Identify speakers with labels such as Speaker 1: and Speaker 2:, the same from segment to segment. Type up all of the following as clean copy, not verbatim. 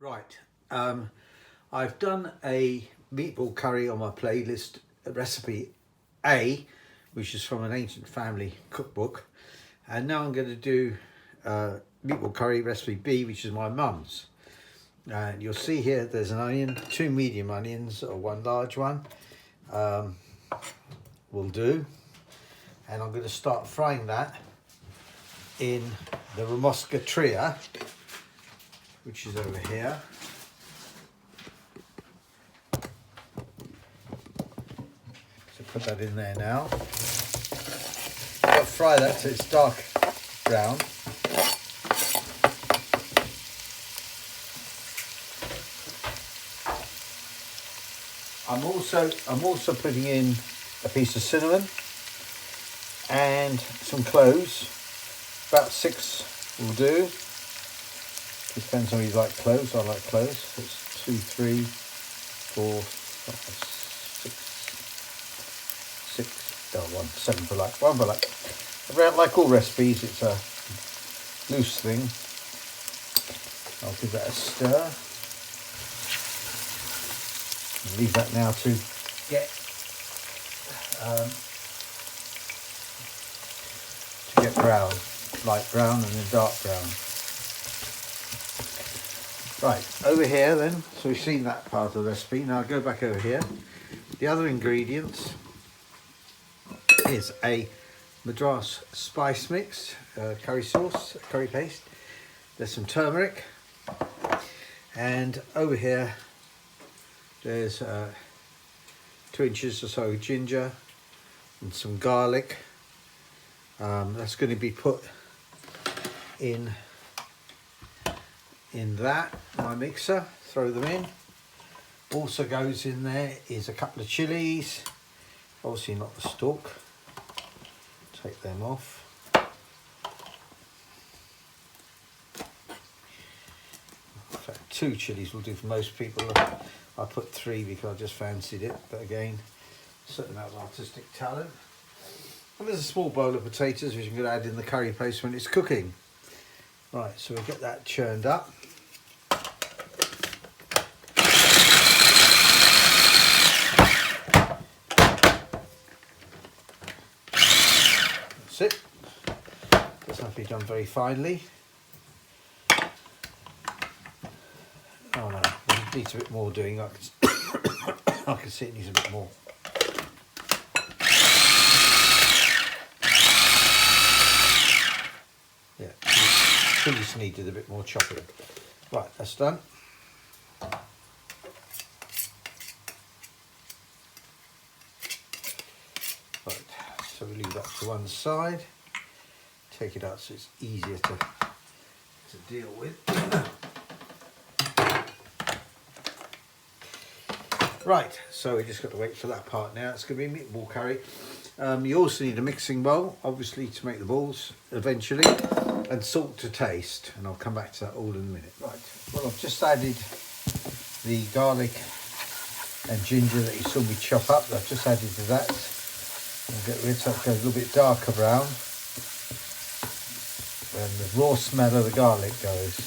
Speaker 1: Right, I've done a meatball curry on my playlist, recipe A, which is from an ancient family cookbook, and now I'm going to do meatball curry recipe B, which is my mum's. And you'll see here there's an onion, 2 medium onions or 1 large one will do, and I'm going to start frying that in the Ramosca Tria, which is over here. So put that in there now. I'll fry that till it's dark brown. I'm also putting in a piece of cinnamon and some cloves. About 6 will do. Depends on whether you like cloves. I like cloves. So it's 2, 3, 4, 5, 6, 7 for luck, 1 for luck. Like all recipes, it's a loose thing. I'll give that a stir. And leave that now to get brown, light brown and then dark brown. Right, over here then, so we've seen that part of the recipe. Now I'll go back over here. The other ingredients is a madras spice mix, curry sauce, curry paste. There's some turmeric, and over here there's 2 inches or so ginger and some garlic. That's going to be put in my mixer. Throw them in. Also goes in there is a couple of chillies, obviously not the stalk. Take them off. In fact, 2 chillies will do for most people. I put 3 because I just fancied it, but again, certain amount of artistic talent. And there's a small bowl of potatoes which I'm going to add in the curry paste when it's cooking. Right, so we'll get that churned up. That's it. Doesn't have to be done very finely. Oh no, it needs a bit more doing. I can see it needs a bit more. Yeah, chillies needed a bit more chopping. Right, that's done. Right, so we leave that to one side. Take it out so it's easier to deal with. Right, so we just got to wait for that part now. It's going to be meatball curry. You also need a mixing bowl, obviously, to make the balls eventually, and salt to taste, and I'll come back to that all in a minute. Right, well, I've just added the garlic and ginger that you saw me chop up. I've just added to that. I'll get rid so it goes a little bit darker brown, and the raw smell of the garlic goes.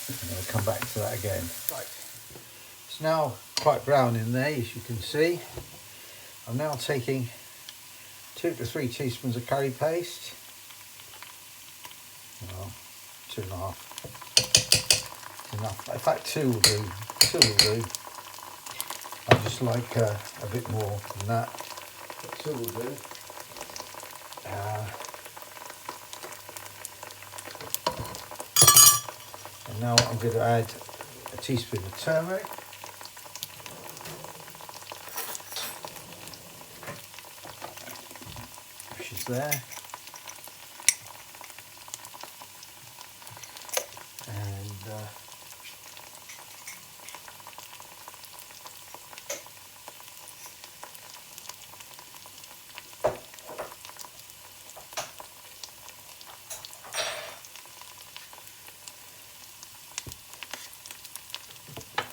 Speaker 1: And I'll come back to that again. Right. It's now quite brown in there, as you can see. I'm now taking 2 to 3 teaspoons of curry paste. Well, 2.5. Enough. In fact, 2 will do. 2 will do. I just like a bit more than that. But 2 will do. And now I'm going to add a teaspoon of turmeric. Which is there. And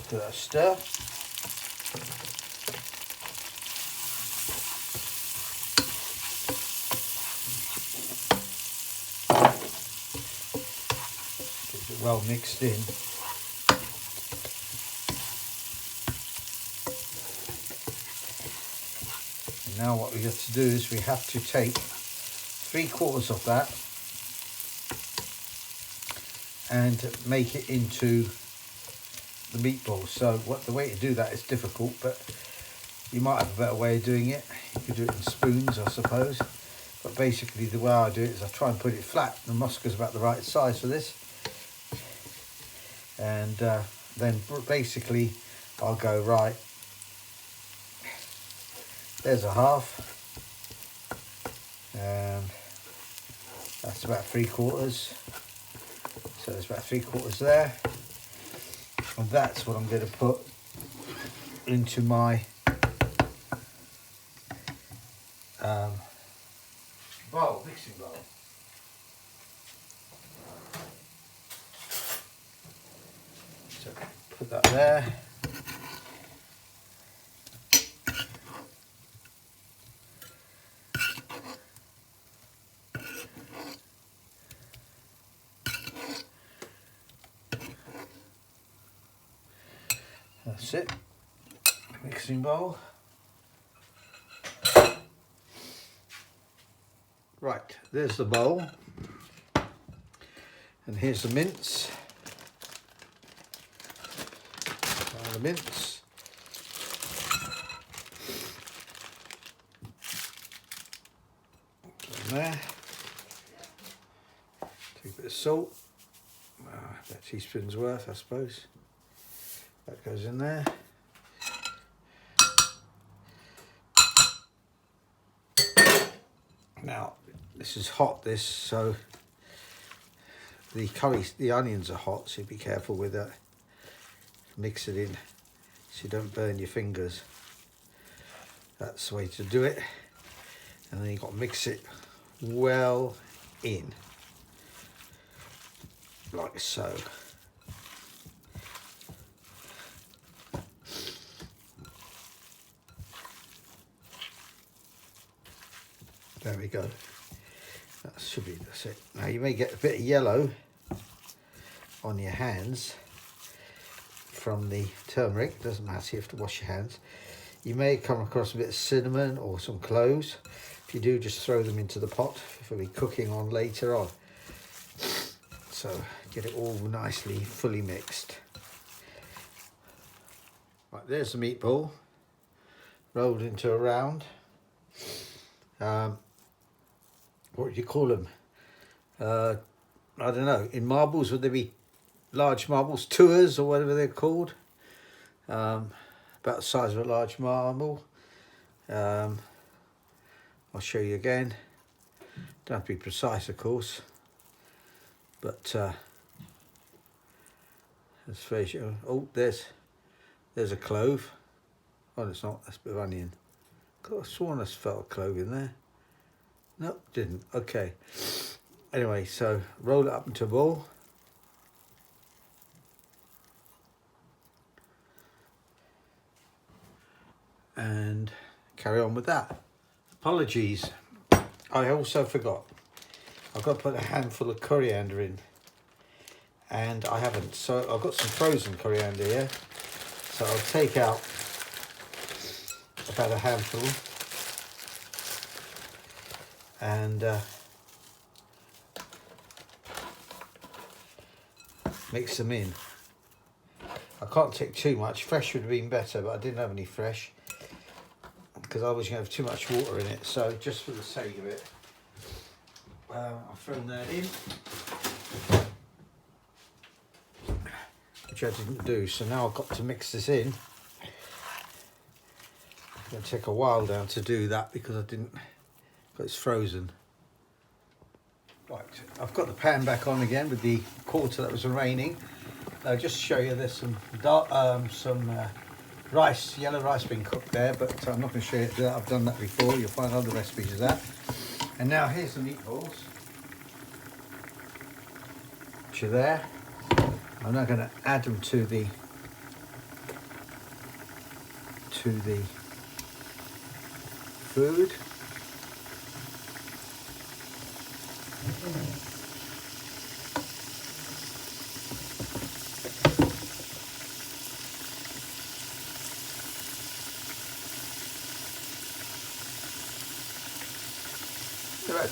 Speaker 1: give that a stir. Well mixed in. Now what we have to do is we have to take 3/4 of that and make it into the meatball. So the way to do that is difficult, but you might have a better way of doing it. You could do it in spoons, I suppose. But basically the way I do it is I try and put it flat. The Moscow's about the right size for this. And then basically I'll go, right, there's a half. And that's about 3/4. So there's about 3/4 there. And that's what I'm going to put into my mixing bowl. So put that there. That's it. Mixing bowl. Right, there's the bowl. And here's the mince. The mince. Put in there. Take a bit of salt. About a teaspoon's worth, I suppose. That goes in there. Now, this is hot, so the onions are hot, so be careful with that. Mix it in so you don't burn your fingers. That's the way to do it. And then you've got to mix it well in, like so. There we go. That's it. Now you may get a bit of yellow on your hands from the turmeric. Doesn't matter, you have to wash your hands. You may come across a bit of cinnamon or some cloves. If you do, just throw them into the pot if we'll be cooking on later on. So get it all nicely, fully mixed. Right, there's the meatball rolled into a round. What do you call them? I don't know. In marbles, would they be large marbles? Tours or whatever they're called. About the size of a large marble. I'll show you again. Don't have to be precise, of course. But as far as you, oh, there's a clove. Oh, it's not. That's a bit of onion. I sworn I felt a clove in there. Nope, didn't. Okay. Anyway, so roll it up into a ball. And carry on with that. Apologies. I also forgot. I've got to put a handful of coriander in. And I haven't. So I've got some frozen coriander here. So I'll take out about a handful. And mix them in. I can't take too much. Fresh would have been better, but I didn't have any fresh because I was going to have too much water in it. So just for the sake of it, I've thrown that in, which I didn't do. So now I've got to mix this in. It's going to take a while now to do that because I didn't. It's frozen. Right, I've got the pan back on again with the quarter that was remaining. Just to show you, there's some rice, yellow rice being cooked there, but I'm not going to show you that. I've done that before. You'll find other recipes of that. And now here's the meatballs, which are there. I'm now going to add them to the food.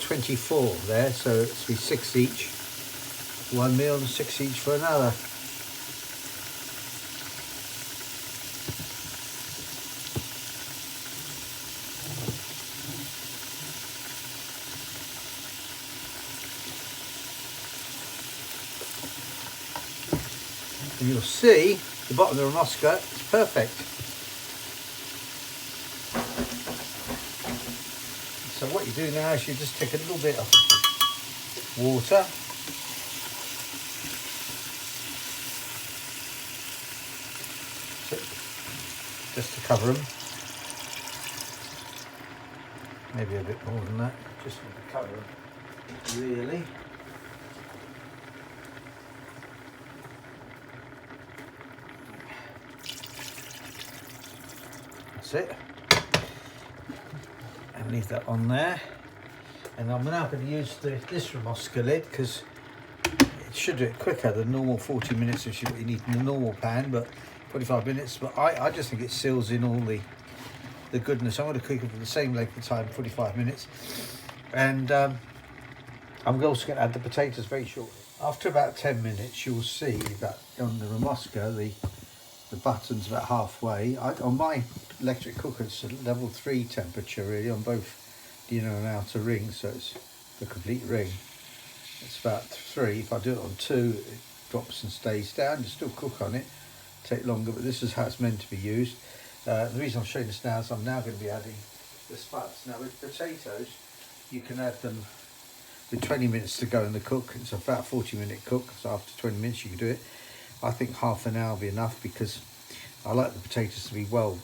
Speaker 1: 24 there, so it's be 6 each. One meal and 6 each for another. And you'll see the bottom of the Ramoska is perfect. So what you do now is you just take a little bit of water, just to cover them, maybe a bit more than that, just to cover them, really. That's it. And leave that on there. And I'm now going to use this Ramoska lid because it should do it quicker than normal 40 minutes, which is what you need in the normal pan, but 45 minutes. But I just think it seals in all the goodness. I'm going to cook it for the same length of time, 45 minutes. And I'm also going to add the potatoes very shortly. After about 10 minutes, you'll see that on the Ramoska, the button's about halfway. On my electric cooker, it's a level 3 temperature really on both the inner and outer ring, so it's the complete ring. It's about 3. If I do it on 2, it drops and stays down. You still cook on it, take longer, but this is how it's meant to be used. The reason I'm showing this now is I'm now going to be adding the spuds. Now with potatoes, you can add them with 20 minutes to go in the cook. It's about a 40-minute cook, so after 20 minutes you can do it. I think half an hour will be enough because I like the potatoes to be well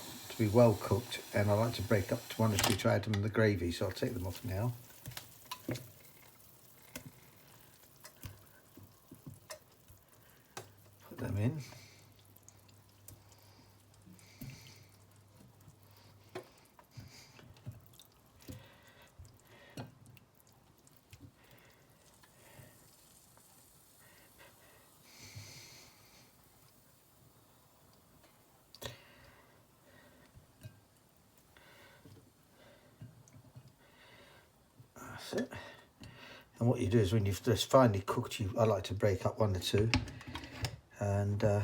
Speaker 1: cooked, and I like to break up to 1 or 2 to add them in the gravy, so I'll take them off now. Put them in. It. And what you do is when you've just finally cooked, I like to break up 1 or 2, and right,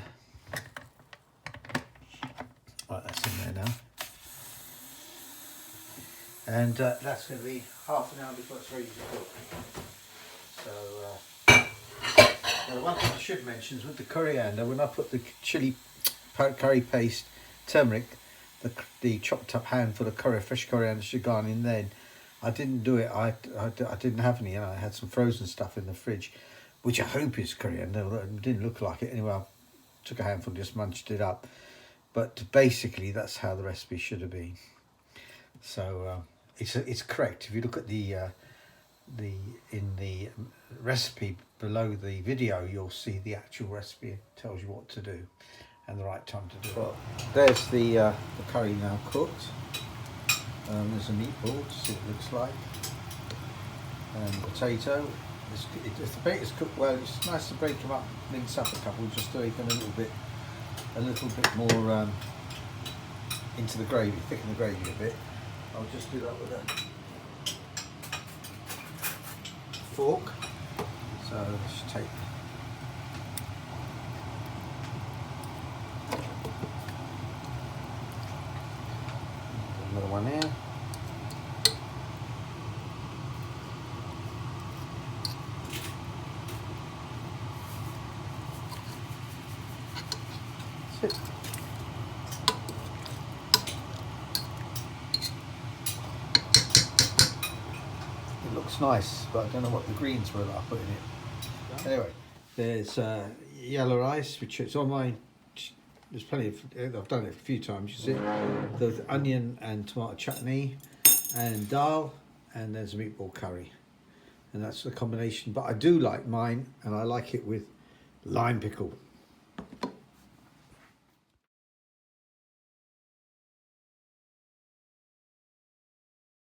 Speaker 1: that's in there now, and that's going to be half an hour before it's ready to cook. So now one thing I should mention is with the coriander, when I put the chili curry paste, turmeric, the chopped up handful of fresh coriander should go on in then. I didn't do it. I didn't have any. I had some frozen stuff in the fridge, which I hope is coriander. It didn't look like it anyway. I took a handful, just munched it up. But basically, that's how the recipe should have been. So it's correct. If you look at the recipe below the video, you'll see the actual recipe. It tells you what to do and the right time to do it. Well, there's the curry now cooked. There's a meatball to see what it looks like, and potato. If the potatoes cook well, it's nice to break them up, mince up a couple, just to make them a little bit more into the gravy, thicken the gravy a bit. I'll just do that with a fork. So just take another one here. That's it. It looks nice, but I don't know what the greens were that I put in it. Anyway, there's yellow rice, which is on my. There's plenty of. I've done it a few times. You see, there's onion and tomato chutney, and dal, and there's a meatball curry, and that's the combination. But I do like mine, and I like it with lime pickle.